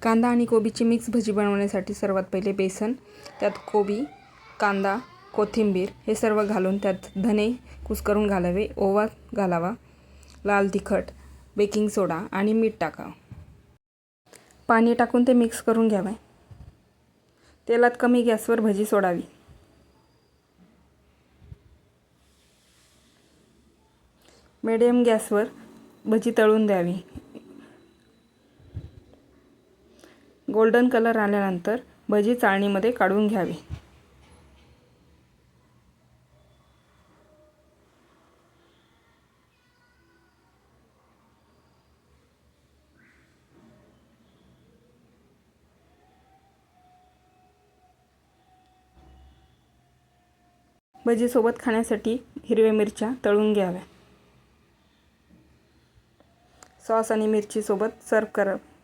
कांदा आणि कोबीची मिक्स भजी बनवण्यासाठी सर्वात पहिले बेसन, त्यात कोबी, कांदा, कोथिंबीर हे सर्व घालून त्यात धने कुस्करून घालावे, ओवा घालावा, लाल तिखट, बेकिंग सोडा आणि मीठ टाकावं. पाणी टाकून ते मिक्स करून घ्यावे. तेलात कमी गॅसवर भजी सोडावी. मीडियम गॅसवर भजी तळून द्यावी. गोल्डन कलर आल्यानंतर भजी चाळणीमध्ये काढून घ्यावी. भजीसोबत खाण्यासाठी हिरव्या मिरच्या तळून घ्याव्या. सॉस आणि मिरचीसोबत सर्व करावे.